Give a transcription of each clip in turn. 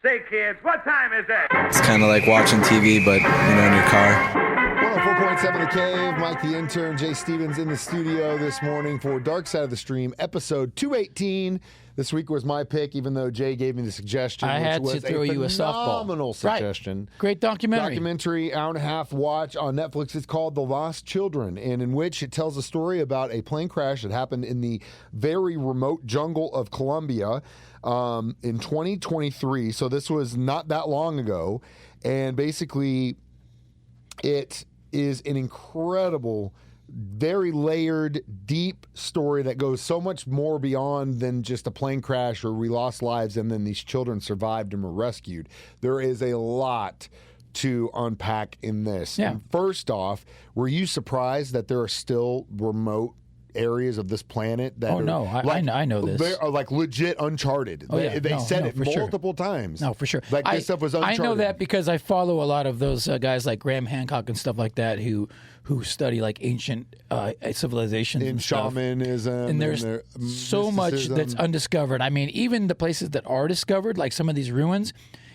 Say, kids, what time is it? It's kind of like watching TV, but, in your car. 104.7 The Cave, Mike the Intern, Jay Stevens in the studio this morning for Dark Side of the Stream, episode 218. This week was my pick, even though Jay gave me the suggestion. I had to throw you a softball. Phenomenal suggestion. Right. Great documentary. Documentary, hour-and-a-half watch on Netflix. It's called The Lost Children, and in which it tells a story about a plane crash that happened in the very remote jungle of Colombia in 2023. So this was not that long ago. And basically, it is an incredible, very layered, deep story that goes so much more beyond than just a plane crash or we lost lives and then these children survived and were rescued. There is a lot to unpack in this. Yeah. And first off, were you surprised that there are still remote areas of this planet that I know this. They are like legit uncharted. Oh, yeah. They said it for multiple times. No, for sure. Like this stuff was uncharted. I know that because I follow a lot of those guys like Graham Hancock and stuff like that who study like ancient civilizations in and stuff. shamanism. And there's so much that's undiscovered. I mean, even the places that are discovered, like some of these ruins,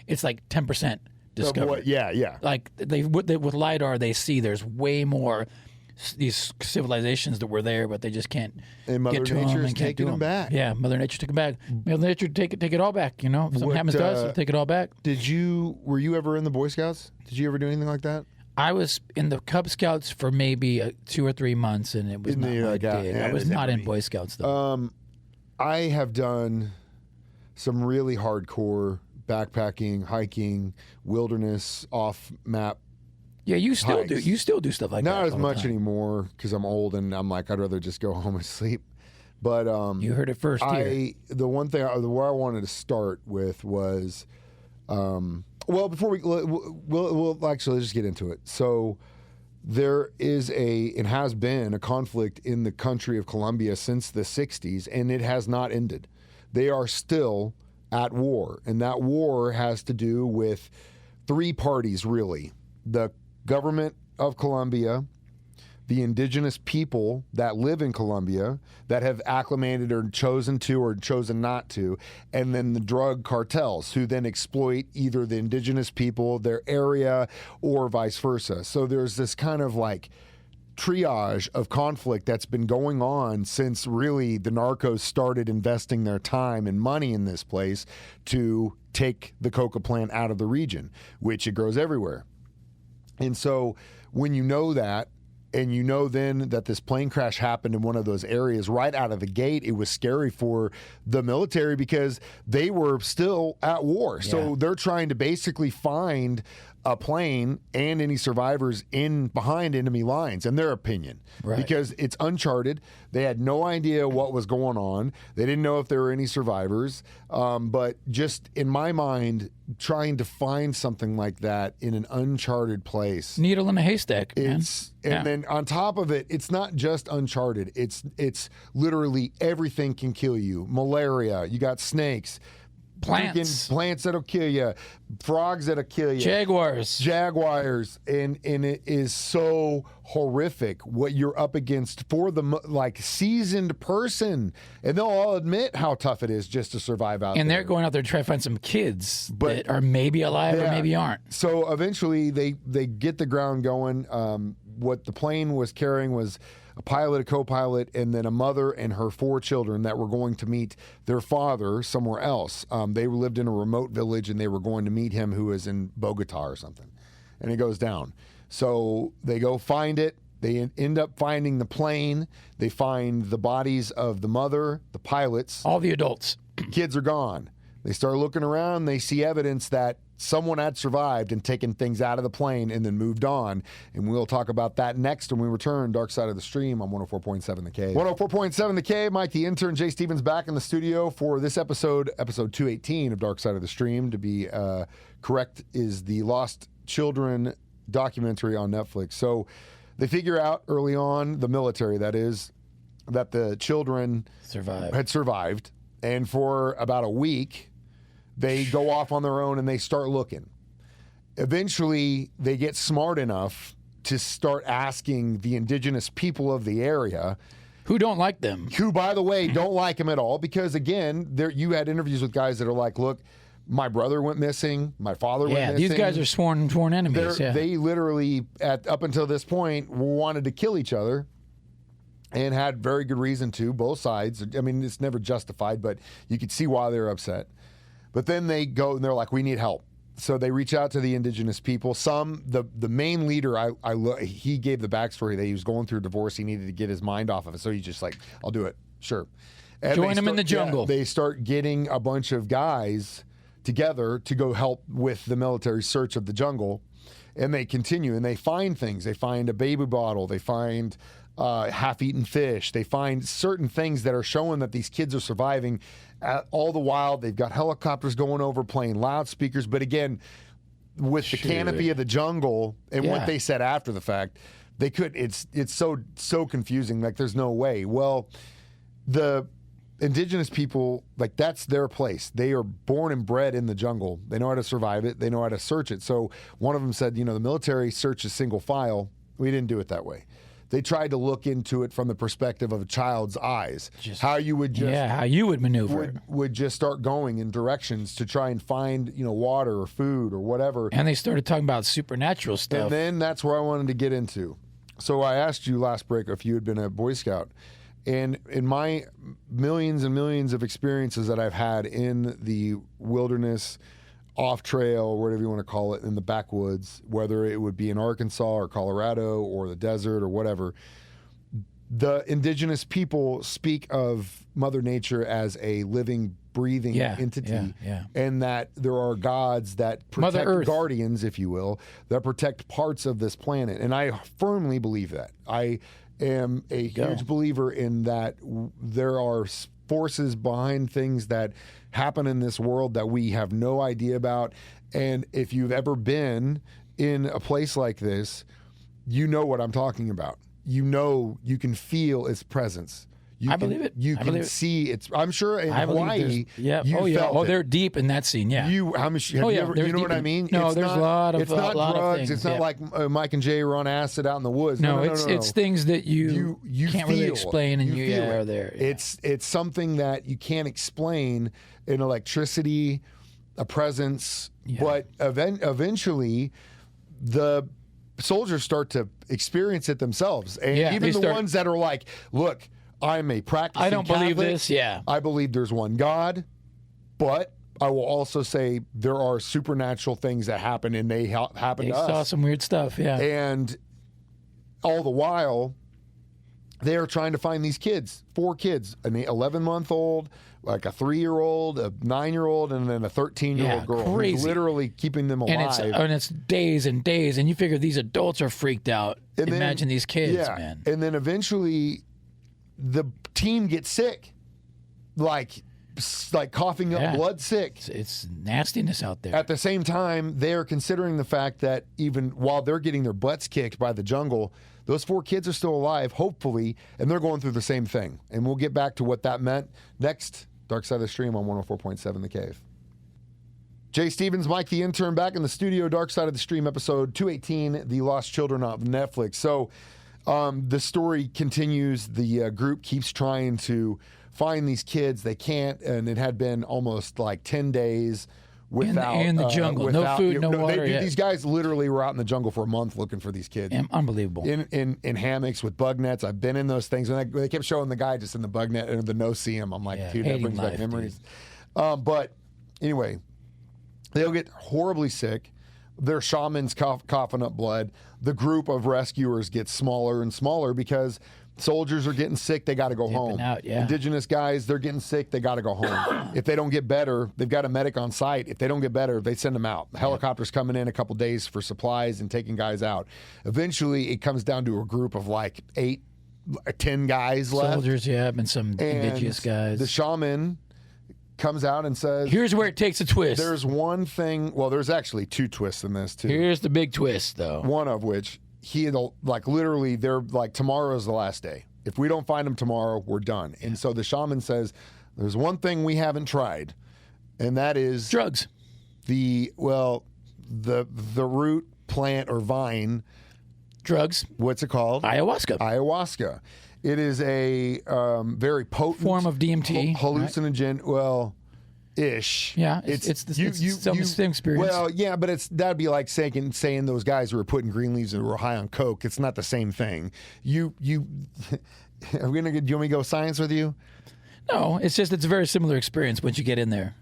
it's like 10% discovered. Yeah. Like with LiDAR, they see there's way more these civilizations that were there, but they just can't and Mother get to Nature them is and can't taking do them back. Yeah, Mother Nature took them back. Mother Nature take it all back. If something happens to us, we'll take it all back. Were you ever in the Boy Scouts? Did you ever do anything like that? I was in the Cub Scouts for maybe 2 or 3 months, and it was not my day. I was not in Boy Scouts though. I have done some really hardcore backpacking, hiking, wilderness, off-map. Yeah, you still hikes. do. You still do stuff like that. Not as all the much time. anymore because I'm old and I'm like I'd rather just go home and sleep. But You heard it first here. The one thing where I wanted to start with was, well, before we'll actually just get into it. So there is and has been a conflict in the country of Colombia since the 60s, and it has not ended. They are still at war, and that war has to do with 3 parties, really. The government of Colombia, the indigenous people that live in Colombia that have acclimated or chosen to or chosen not to, and then the drug cartels who then exploit either the indigenous people, their area, or vice versa. So there's this kind of like triage of conflict that's been going on since really the narcos started investing their time and money in this place to take the coca plant out of the region, which it grows everywhere. And so when you know that, and you know then that this plane crash happened in one of those areas right out of the gate, it was scary for the military because they were still at war. Yeah. So they're trying to basically find a plane and any survivors behind enemy lines, in their opinion, right. Because it's uncharted. They had no idea what was going on. They didn't know if there were any survivors. But just in my mind, trying to find something like that in an uncharted place, needle in a haystack. Then on top of it, it's not just uncharted. It's literally everything can kill you. Malaria. You got snakes. Plants that'll kill you, frogs that'll kill you, Jaguars, and it is so horrific what you're up against for the seasoned person, and they'll all admit how tough it is just to survive out there. And they're going out there to try to find some kids that are maybe alive or maybe aren't. So eventually they get the ground going. What the plane was carrying was a pilot, a co-pilot, and then a mother and her 4 children that were going to meet their father somewhere else. They lived in a remote village, and they were going to meet him, who was in Bogota or something. And it goes down. So they go find it. They end up finding the plane. They find the bodies of the mother, the pilots. All the adults. Kids are gone. They start looking around. They see evidence that someone had survived and taken things out of the plane and then moved on. And we'll talk about that next when we return. Dark Side of the Stream on 104.7 The Cave. 104.7 The Cave. Mike the Intern, Jay Stevens back in the studio for this episode 218 of Dark Side of the Stream. To be correct, is the Lost Children documentary on Netflix. So they figure out early on, the military that is, that the children had survived. And for about a week, they go off on their own and they start looking. Eventually, they get smart enough to start asking the indigenous people of the area, who don't like them. Who, by the way, don't like them at all because, again, you had interviews with guys that are like, look, My brother went missing. My father went missing. These guys are sworn enemies. They literally, up until this point, wanted to kill each other and had very good reason to, both sides. I mean, it's never justified, but you could see why they're upset. But then they go and they're like, we need help. So they reach out to the indigenous people. The main leader, he gave the backstory that he was going through a divorce. He needed to get his mind off of it. So he's just like, I'll do it. Sure. And join him in the jungle. They start getting a bunch of guys together to go help with the military search of the jungle. And they continue and they find things. They find a baby bottle. They find half-eaten fish. They find certain things that are showing that these kids are surviving. All the while, they've got helicopters going over, playing loudspeakers. But again, with the canopy of the jungle and what they said after the fact, they could. It's so confusing. Like there's no way. Well, the indigenous people, like that's their place. They are born and bred in the jungle. They know how to survive it. They know how to search it. So one of them said, the military searches single file. We didn't do it that way. They tried to look into it from the perspective of a child's eyes. How you would maneuver. Would just start going in directions to try and find, water or food or whatever. And they started talking about supernatural stuff. And then that's where I wanted to get into. So I asked you last break if you had been a Boy Scout. And in my millions and millions of experiences that I've had in the wilderness, off trail, whatever you want to call it, in the backwoods, whether it would be in Arkansas or Colorado or the desert or whatever, the indigenous people speak of Mother Nature as a living, breathing entity, and that there are gods that protect, guardians, if you will, that protect parts of this planet. And I firmly believe that. I am a huge believer in that there are forces behind things that happen in this world that we have no idea about. And if you've ever been in a place like this, you know what I'm talking about. You can feel its presence. I believe it. You can see it. I'm sure in Hawaii, they're deep in that scene. Yeah. You know what I mean? No, there's a lot of It's not drugs. Things, it's not like Mike and Jay are on acid out in the woods. No, it's things that you can't really explain, and you are there. Yeah. It's something that you can't explain in electricity, a presence, but eventually the soldiers start to experience it themselves, and even the ones that are like, look, I'm a practicing I don't Catholic. believe this, I believe there's one God, but I will also say there are supernatural things that happen, and they happen to us. They saw some weird stuff, And all the while, they are trying to find these kids, 4 kids, an 11-month-old, like a 3-year-old, a 9-year-old, and then a 13-year-old girl. Crazy. Who's literally keeping them alive. And it's days and days, and you figure these adults are freaked out. Imagine these kids, man. And then eventually the team gets sick, like coughing up blood sick. It's nastiness out there. At the same time, they're considering the fact that even while they're getting their butts kicked by the jungle, those 4 kids are still alive, hopefully, and they're going through the same thing. And we'll get back to what that meant next. Dark Side of the Stream on 104.7 The Cave. Jay Stevens, Mike the Intern, back in the studio. Dark Side of the Stream, episode 218, The Lost Children of Netflix. So the story continues. The group keeps trying to find these kids. They can't, and it had been almost like 10 days without in the jungle, no food, no water. These guys literally were out in the jungle for a month looking for these kids. Unbelievable. In hammocks with bug nets. I've been in those things, and they kept showing the guy just in the bug net and the no-see-him. I'm like, dude, that brings back memories. But anyway, they'll get horribly sick. Their shamans coughing up blood. The group of rescuers gets smaller and smaller because soldiers are getting sick. They got to go home. Indigenous guys, they're getting sick. They got to go home. If they don't get better, they've got a medic on site. If they don't get better, they send them out. Helicopters coming in a couple days for supplies and taking guys out. Eventually, it comes down to a group of like 8, 10 guys left. Soldiers, and some indigenous guys. The shaman comes out and says, here's where it takes a twist. There's one thing. Well, there's actually 2 twists in this too. Here's the big twist, though. One of which, literally, they're like, tomorrow's the last day. If we don't find them tomorrow, we're done. And so the shaman says, there's one thing we haven't tried, and that is drugs. The root, plant, or vine. Drugs. What's it called? Ayahuasca. It is a very potent form of DMT. Hallucinogen. Right? Well, ish. Yeah, it's the same experience. Well, yeah, but that'd be like saying those guys who were putting green leaves and were high on coke. It's not the same thing. Do you want me to go science with you? No, it's a very similar experience once you get in there.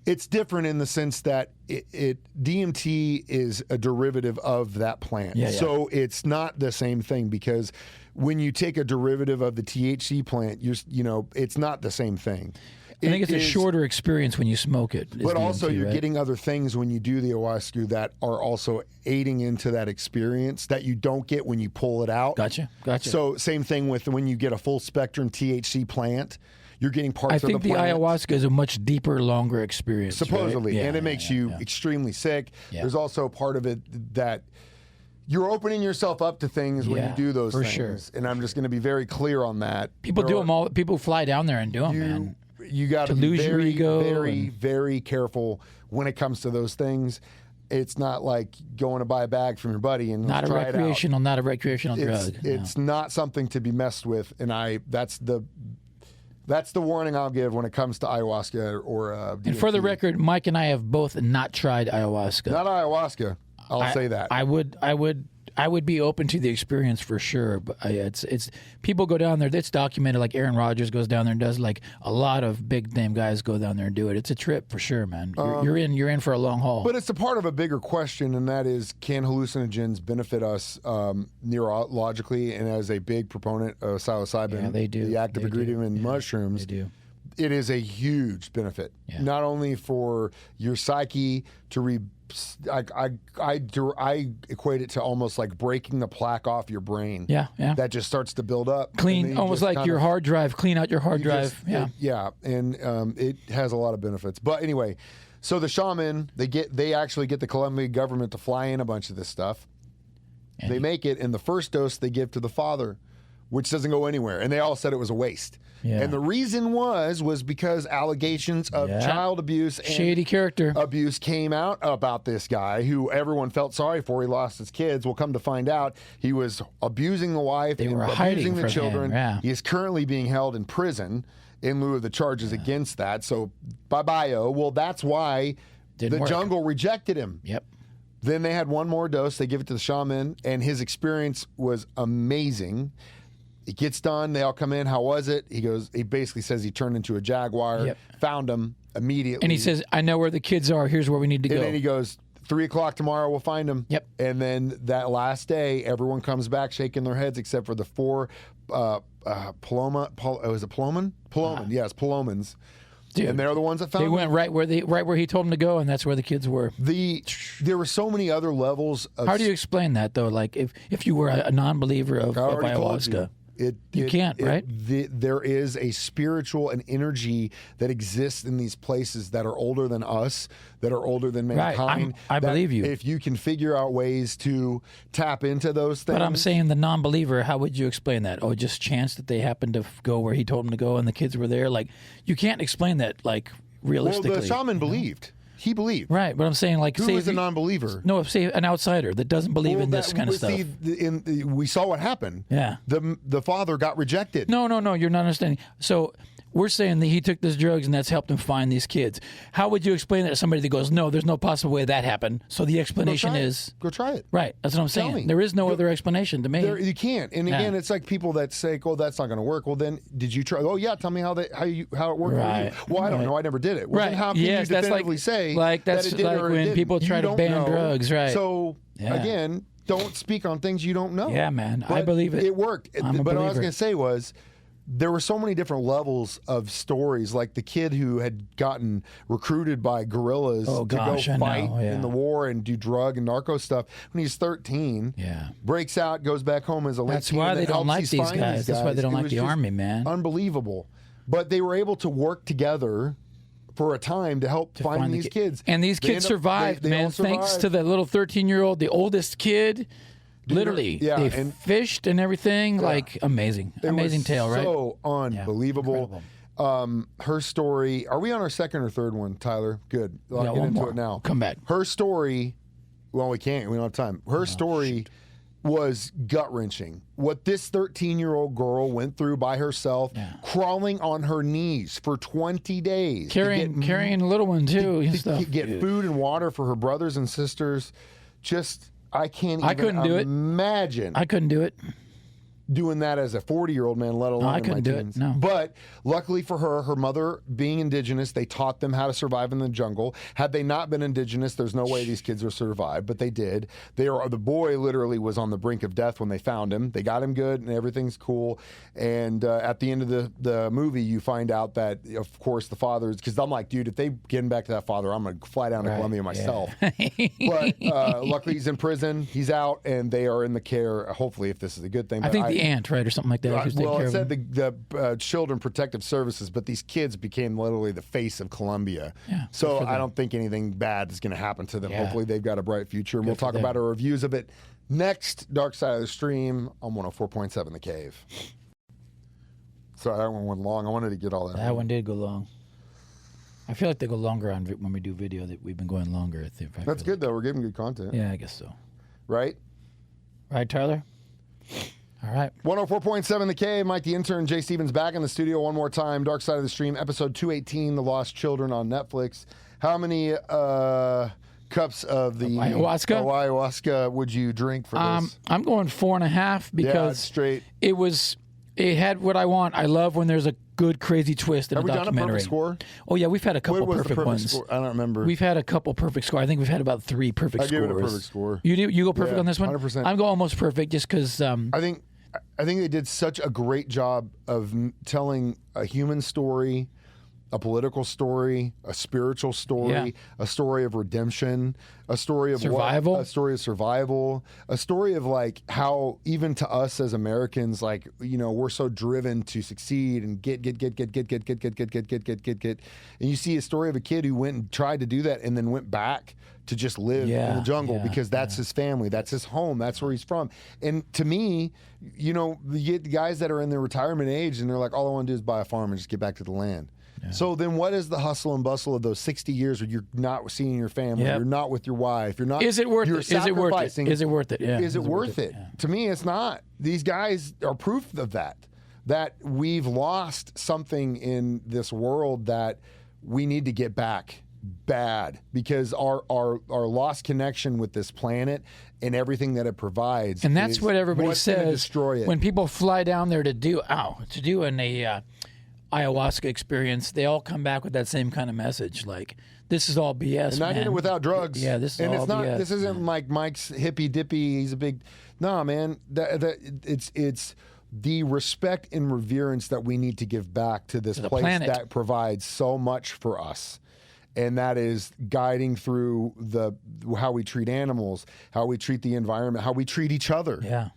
It's different in the sense that DMT is a derivative of that plant. Yeah. So it's not the same thing because when you take a derivative of the THC plant, it's not the same thing. I think it's a shorter experience when you smoke it. But also DMT, you're right? getting other things when you do the ayahuasca that are also aiding into that experience that you don't get when you pull it out. Gotcha. So same thing with when you get a full spectrum THC plant. You're getting parts of the plant. I think the ayahuasca is a much deeper, longer experience. Supposedly. Right? And it makes you extremely sick. Yeah. There's also part of it that you're opening yourself up to things when you do those things. Sure. And I'm just going to be very clear on that. People do them all. People fly down there and do them, man. You got to be lose your ego very, very careful when it comes to those things. It's not like going to buy a bag from your buddy and not a try recreational drug. It's not something to be messed with. And that's the warning I'll give when it comes to ayahuasca or DMT. And for the record, Mike and I have both not tried ayahuasca. Not ayahuasca. I'll say that. I would be open to the experience for sure, but it's people go down there. It's documented. Like Aaron Rodgers goes down there and does. Like a lot of big name guys go down there and do it. It's a trip for sure, man. You're in for a long haul. But it's a part of a bigger question, and that is, can hallucinogens benefit us neurologically? And as a big proponent of psilocybin, they do. The active ingredient in mushrooms, they do. It is a huge benefit, not only for your psyche to I equate it to almost like breaking the plaque off your brain. Yeah. That just starts to build up. Clean, almost like your hard drive. Clean out your hard drive. And it has a lot of benefits. But anyway, so the shaman, they actually get the Colombian government to fly in a bunch of this stuff. And they make it, and the first dose they give to the father, which doesn't go anywhere. And they all said it was a waste. Yeah. And the reason was because allegations of child abuse and shady character abuse came out about this guy who everyone felt sorry for. He lost his kids. We'll come to find out he was abusing the wife and abusing the children. He is currently being held in prison in lieu of the charges against that. So bye-bye. Well, that's why the jungle rejected him. Yep. Then they had one more dose. They give it to the shaman, and his experience was amazing. It gets done. They all come in. How was it? He basically says he turned into a jaguar, found them immediately. And he says, I know where the kids are. Here's where we need to go. And then he goes, 3 o'clock tomorrow, we'll find them. Yep. And then that last day, everyone comes back shaking their heads except for the 4 Paloma. Was it Paloman? Paloman, yes, Palomans. Dude, and they're the ones that found they went right where he told them to go, and that's where the kids were. There were so many other levels of... How do you explain that, though? Like, if you were a non-believer of ayahuasca... You can't, right? There is a spiritual and energy that exists in these places that are older than us, that are older than mankind. Right. I believe you. If you can figure out ways to tap into those things. But I'm saying the non-believer, how would you explain that? Oh, just chance that they happened to go where he told them to go and the kids were there? Like, you can't explain that, like, realistically. Well, the shaman believed. He believed. Right, but I'm saying, like... Who is a non-believer? No, say an outsider that doesn't believe in this kind of stuff. We saw what happened. Yeah. The father got rejected. No, you're not understanding. So we're saying that he took these drugs and that's helped him find these kids. How would you explain that to somebody that goes, no, there's no possible way that happened? So the explanation is... Go try it. Right, that's what I'm saying. There is no other explanation to me. You can't. And again, it's like people that say, oh, that's not going to work. Well, then, did you try? Oh, yeah, tell me how it worked for you. Well, I don't know. I never did it. Well, then how can you definitively say that's that it did like or it when didn't? people try to ban drugs, right? So, again, don't speak on things you don't know. Yeah, man. But I believe it. It worked. But what I was going to say was, there were so many different levels of stories, like the kid who had gotten recruited by guerrillas to go fight in the war and do drug and narco stuff when he's 13. Yeah. Breaks out, goes back home as a late That's why they don't like these guys. That's why they don't like the army, man. Unbelievable. But they were able to work together for a time to help find these kids. And these kids survived, man, thanks to the little 13-year-old, the oldest kid. Literally, they fished and everything. Like, amazing tale, right? So unbelievable. Her story. Are we on our second or third one, Tyler? Good. I'll get into it now. Come back. Her story. Well, we can't. We don't have time. Her story was gut-wrenching. What this 13-year-old girl went through by herself, crawling on her knees for 20 days. Carrying a little one, too. To get food and water for her brothers and sisters. Just, I can't even imagine. I couldn't do it. Doing that as a 40-year-old man, let alone I couldn't do it. No. But luckily for her, her mother being indigenous, they taught them how to survive in the jungle. Had they not been indigenous, there's no way these kids would survive. But they did. The boy literally was on the brink of death when they found him. They got him good, and everything's cool. And at the end of the movie, you find out that, of course, the father is, because I'm like, dude, if they get him back to that father, I'm going to fly down to Colombia myself. But luckily, he's in prison. He's out, and they are in the care. Hopefully, if this is a good thing. I think the aunt, right, or something like that. Well, it said the Children Protective Services, but these kids became literally the face of Colombia. Yeah, so I don't think anything bad is going to happen to them. Yeah. Hopefully, they've got a bright future. And we'll talk about our reviews of it next. Dark Side of the Stream on 104.7 The Cave. Sorry, that one went long. I wanted to get all that. That one did go long. I feel like they go longer when we do video. That we've been going longer. I think. That's good though. We're giving good content. Yeah, I guess so. Right. Right, Tyler. All right. 104.7 The Cave. Mike the Intern. Jay Stevens back in the studio one more time. Dark Side of the Stream, episode 218, The Lost Children on Netflix. How many cups of the ayahuasca would you drink for this? I'm going 4.5 because straight. It had what I want. I love when there's a good crazy twist in a documentary. Have we done a perfect score? Oh yeah, we've had a couple What was perfect the perfect ones. score? I don't remember. We've had a couple perfect scores. I think we've had about 3 perfect scores. I gave it a perfect score. You go perfect Yeah, on this one? 100%. I'm going almost perfect just because. I think they did such a great job of telling a human story, a political story, a spiritual story, a story of redemption, a story of survival, a story of like how even to us as Americans, like, you know, we're so driven to succeed and get. And you see a story of a kid who went and tried to do that and then went back to just live in the jungle because that's his family, that's his home, that's where he's from. And to me, you know, you get the guys that are in their retirement age and they're like, all I want to do is buy a farm and just get back to the land. Yeah. So then what is the hustle and bustle of those 60 years where you're not seeing your family, you're not with your wife, you're not... Is it worth it? Is it worth it? Is it worth it? Yeah. Is it worth it? Yeah. To me, it's not. These guys are proof of that we've lost something in this world that we need to get back bad, because our lost connection with this planet and everything that it provides, and that's what everybody says. Destroy it. When people fly down there to do an ayahuasca experience, they all come back with that same kind of message, like, this is all BS. And I did it without drugs. Yeah, this is all BS. This isn't like Mike's hippy dippy. He's a big. No, man. It's the respect and reverence that we need to give back to this place that provides so much for us. And that is guiding through how we treat animals, how we treat the environment, how we treat each other. Yeah.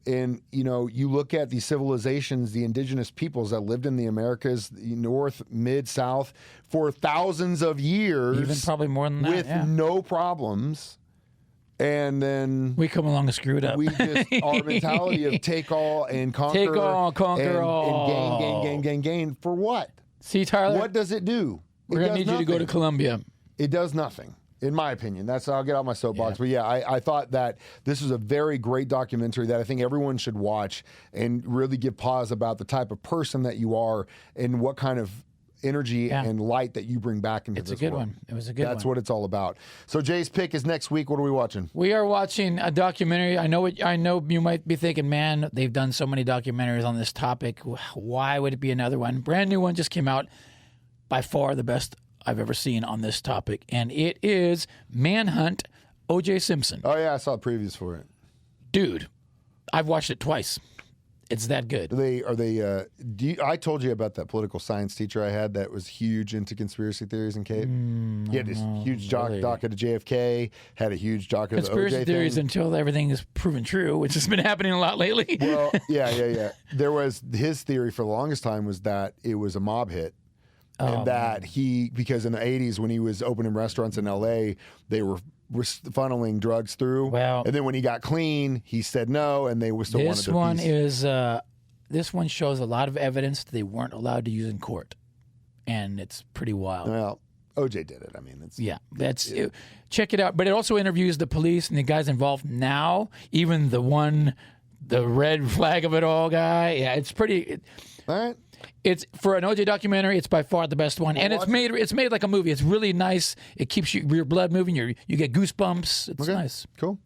And, you know, you look at the civilizations, the indigenous peoples that lived in the Americas, North, Mid, South, for thousands of years. Even probably more than that. With no problems. And then we come along and screw it up. We just, our mentality of take all and conquer. Take all, conquer all. And gain. For what? See, Tyler? What does it do? We're going to need you to go to Colombia. It does nothing, in my opinion. I'll get out my soapbox. But I thought that this was a very great documentary that I think everyone should watch and really give pause about the type of person that you are and what kind of energy and light that you bring back into this world. It's a good one. It was a good one. That's what it's all about. So Jay's pick is next week. What are we watching? We are watching a documentary. I know you might be thinking, man, they've done so many documentaries on this topic. Why would it be another one? Brand new one just came out. By far the best I've ever seen on this topic, and it is Manhunt, O.J. Simpson. Oh yeah, I saw previews for it. Dude, I've watched it twice. It's that good. I told you about that political science teacher I had that was huge into conspiracy theories in Cape. He had this huge docket of JFK, had a huge docket of the OJ conspiracy theories until everything is proven true, which has been happening a lot lately. Well, yeah. There was his theory for the longest time was that it was a mob hit. And because in the 80s when he was opening restaurants in LA, they were funneling drugs through. Well, and then when he got clean, he said no, and they were still wanted the piece. This one shows a lot of evidence that they weren't allowed to use in court, and it's pretty wild. Well, OJ did it. I mean, it's check it out. But it also interviews the police and the guys involved now, even the red flag of it all guy. Yeah, it's pretty. all right. It's for an OJ documentary. It's by far the best one, and it's made like a movie. It's really nice. It keeps your blood moving. You get goosebumps. It's nice. Cool.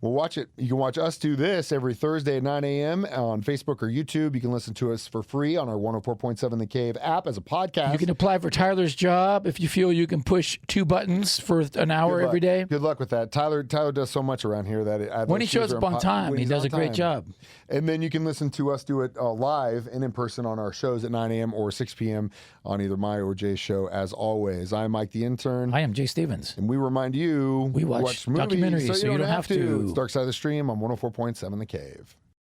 Well, watch it. You can watch us do this every Thursday at 9 a.m. on Facebook or YouTube. You can listen to us for free on our 104.7 The Cave app as a podcast. You can apply for Tyler's job if you feel you can push 2 buttons for an hour every day. Good luck with that. Tyler does so much around here that when he shows up on time, he does a great job. And then you can listen to us do it live and in person on our shows at 9 a.m. or 6 p.m. on either my or Jay's show. As always, I'm Mike the Intern. I am Jay Stevens. And we remind you, we watch movies documentaries so you don't have to. It's Dark Side of the Stream on 104.7 The Cave.